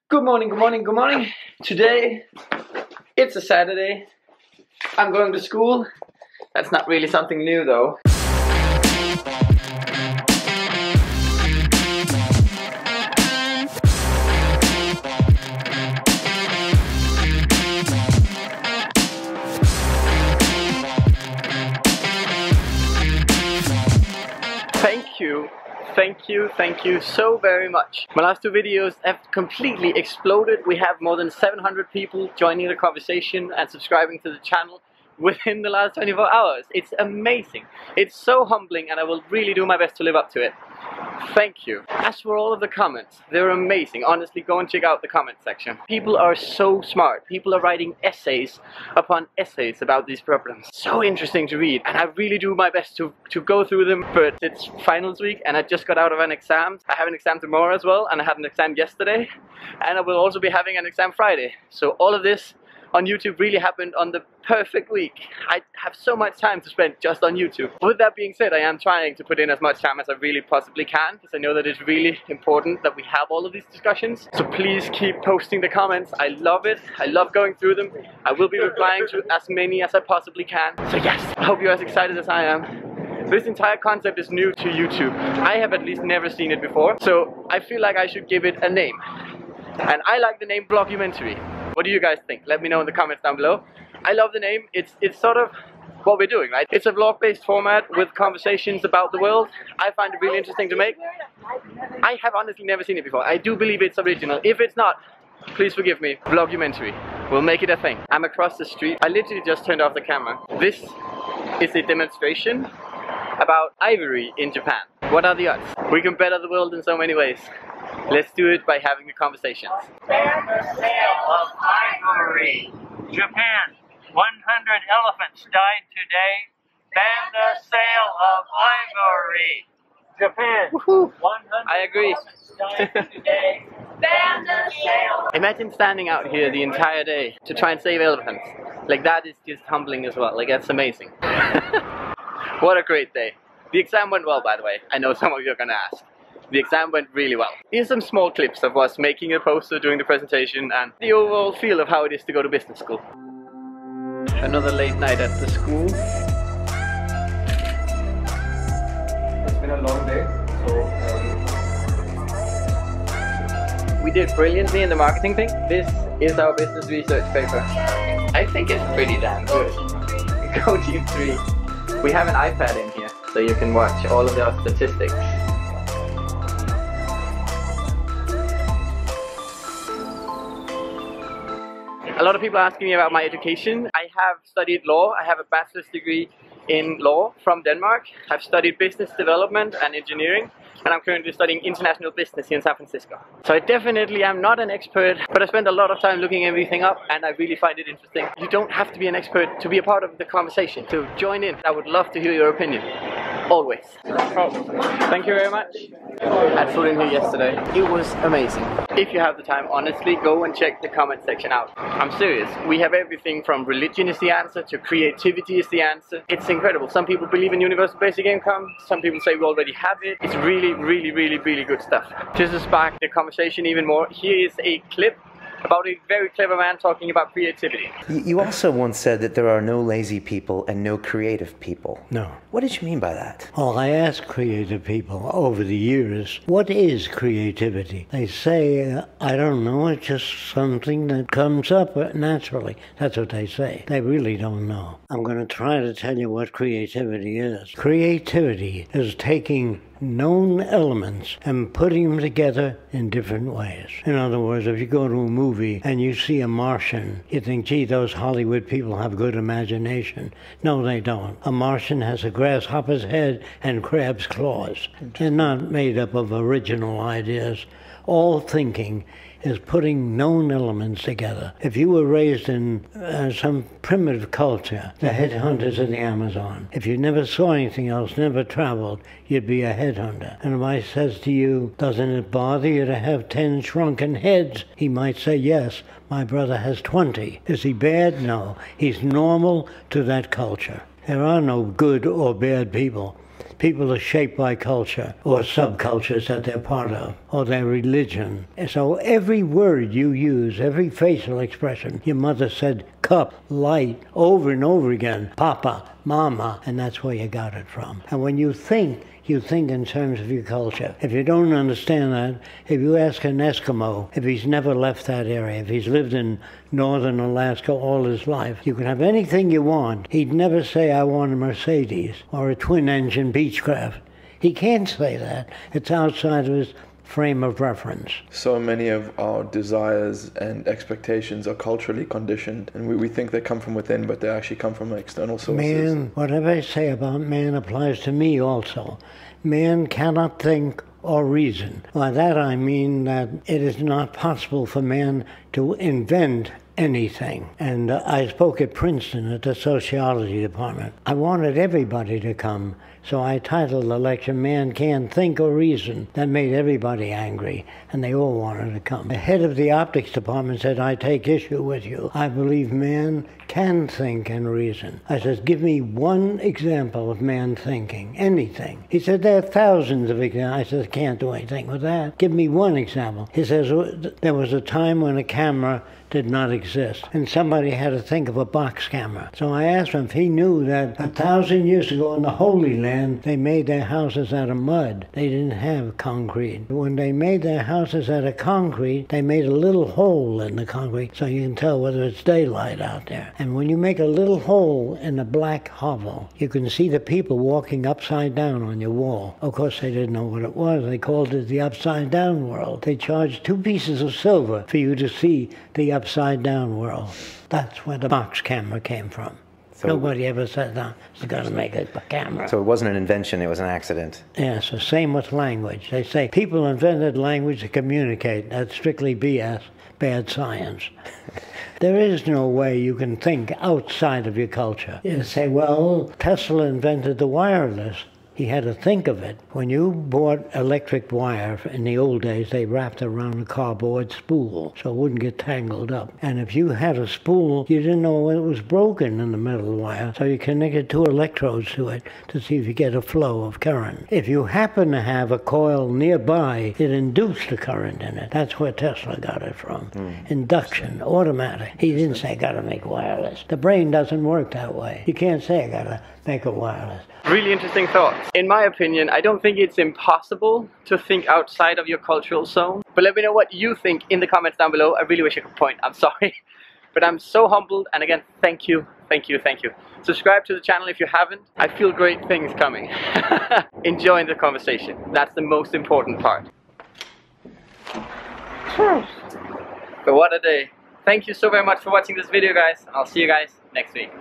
Good morning, good morning, good morning. Today, it's a Saturday. I'm going to school. That's not really something new though. Thank you so very much. My last two videos have completely exploded. We have more than 700 people joining the conversation and subscribing to the channel within the last 24 hours. It's amazing. It's so humbling and I will really do my best to live up to it. Thank you. As for all of the comments, they're amazing. Honestly, go and check out the comment section. People are so smart. People are writing essays upon essays about these problems. So interesting to read, and I really do my best to go through them. But it's finals week and I just got out of an exam. I have an exam tomorrow as well, and I had an exam yesterday, and I will also be having an exam Friday. So all of this on YouTube really happened on the perfect week. I have so much time to spend just on YouTube. With that being said, I am trying to put in as much time as I really possibly can, because I know that it's really important that we have all of these discussions. So please keep posting the comments. I love it. I love going through them. I will be replying to as many as I possibly can. So yes, I hope you're as excited as I am. This entire concept is new to YouTube. I have at least never seen it before, so I feel like I should give it a name. And I like the name blogumentary. What do you guys think? Let me know in the comments down below. I love the name. It's sort of what we're doing, right? It's a vlog-based format with conversations about the world. I find it really interesting to make. I have honestly never seen it before. I do believe it's original. If it's not, please forgive me. Vlogumentary. We'll make it a thing. I'm across the street. I literally just turned off the camera. This is a demonstration about ivory in Japan. What are the odds? We can better the world in so many ways. Let's do it by having the conversations. Ban the sale of ivory. Japan. 100 elephants died today. Ban the sale of ivory. Japan. 100 I agree. elephants died today. Ban the sale. Imagine standing out here the entire day to try and save elephants. Like, that is just humbling as well. Like, that's amazing. What a great day. The exam went well, by the way. I know some of you are gonna ask. The exam went really well. Here's some small clips of us making a poster, doing the presentation, and the overall feel of how it is to go to business school. Another late night at the school. It's been a long day, so we did brilliantly in the marketing thing. This is our business research paper. I think it's pretty damn good. Go G3. We have an iPad in here, so you can watch all of our statistics. A lot of people are asking me about my education. I have studied law. I have a bachelor's degree in law from Denmark. I've studied business development and engineering, and I'm currently studying international business here in San Francisco. So I definitely am not an expert, but I spend a lot of time looking everything up, and I really find it interesting. You don't have to be an expert to be a part of the conversation, to join in. I would love to hear your opinion. Always. Oh, thank you very much. I had food in here yesterday. It was amazing. If you have the time, honestly, go and check the comment section out. I'm serious. We have everything from religion is the answer to creativity is the answer. It's incredible. Some people believe in universal basic income. Some people say we already have it. It's really, really, really, really good stuff. Just to spark the conversation even more, here is a clip about a very clever man talking about creativity. You also once said that there are no lazy people and no creative people. No. What did you mean by that? Well, I asked creative people over the years, what is creativity? They say, I don't know, it's just something that comes up naturally. That's what they say. They really don't know. I'm going to try to tell you what creativity is. Creativity is taking known elements and putting them together in different ways. In other words, if you go to a movie and you see a Martian, you think, gee, those Hollywood people have good imagination. No, they don't. A Martian has a grasshopper's head and crab's claws. They're not made up of original ideas. All thinking is putting known elements together. If you were raised in some primitive culture, the headhunters of the Amazon, if you never saw anything else, never traveled, you'd be a headhunter. And if I says to you, doesn't it bother you to have 10 shrunken heads? He might say, yes, my brother has 20. Is he bad? No. He's normal to that culture. There are no good or bad people. People are shaped by culture or subcultures that they're part of, or their religion. And so every word you use, every facial expression, your mother said cup, light, over and over again, papa, mama, and that's where you got it from. And when you think in terms of your culture. If you don't understand that, if you ask an Eskimo, if he's never left that area, if he's lived in northern Alaska all his life, you can have anything you want. He'd never say, I want a Mercedes or a twin-engine Beechcraft. He can't say that. It's outside of his frame of reference. So many of our desires and expectations are culturally conditioned, and we think they come from within, but they actually come from external sources. Man, whatever I say about man applies to me also. Man cannot think or reason. By that I mean that it is not possible for man to invent anything. And I spoke at Princeton at the sociology department. I wanted everybody to come, so I titled the lecture, Man Can't Think or Reason. That made everybody angry, and they all wanted to come. The head of the optics department said, I take issue with you. I believe man can think and reason. I said, give me one example of man thinking, anything. He said, there are thousands of examples. I said, I can't do anything with that. Give me one example. He says, there was a time when a camera did not exist, and somebody had to think of a box camera. So I asked him if he knew that 1,000 years ago in the Holy Land, they made their houses out of mud. They didn't have concrete. When they made their houses out of concrete, they made a little hole in the concrete so you can tell whether it's daylight out there. And when you make a little hole in a black hovel, you can see the people walking upside down on your wall. Of course, they didn't know what it was. They called it the upside down world. They charged 2 pieces of silver for you to see the upside down world. That's where the box camera came from. So nobody ever said that it's going to make a camera. So it wasn't an invention, it was an accident. Yeah, so same with language. They say people invented language to communicate. That's strictly BS, bad science. There is no way you can think outside of your culture. You say, well, Tesla invented the wireless. He had to think of it. When you bought electric wire in the old days, they wrapped it around a cardboard spool so it wouldn't get tangled up. And if you had a spool, you didn't know when it was broken in the middle of the wire, so you connected 2 electrodes to it to see if you get a flow of current. If you happen to have a coil nearby, it induced a current in it. That's where Tesla got it from. Induction, automatic. He didn't say, gotta make wireless. The brain doesn't work that way. You can't say, I gotta make a wireless. Really interesting thoughts. In my opinion, I don't think it's impossible to think outside of your cultural zone. But let me know what you think in the comments down below. I really wish I could point, I'm sorry. But I'm so humbled, and again, thank you, thank you, thank you. Subscribe to the channel if you haven't. I feel great things coming. Enjoying the conversation. That's the most important part. But what a day. Thank you so very much for watching this video, guys. And I'll see you guys next week.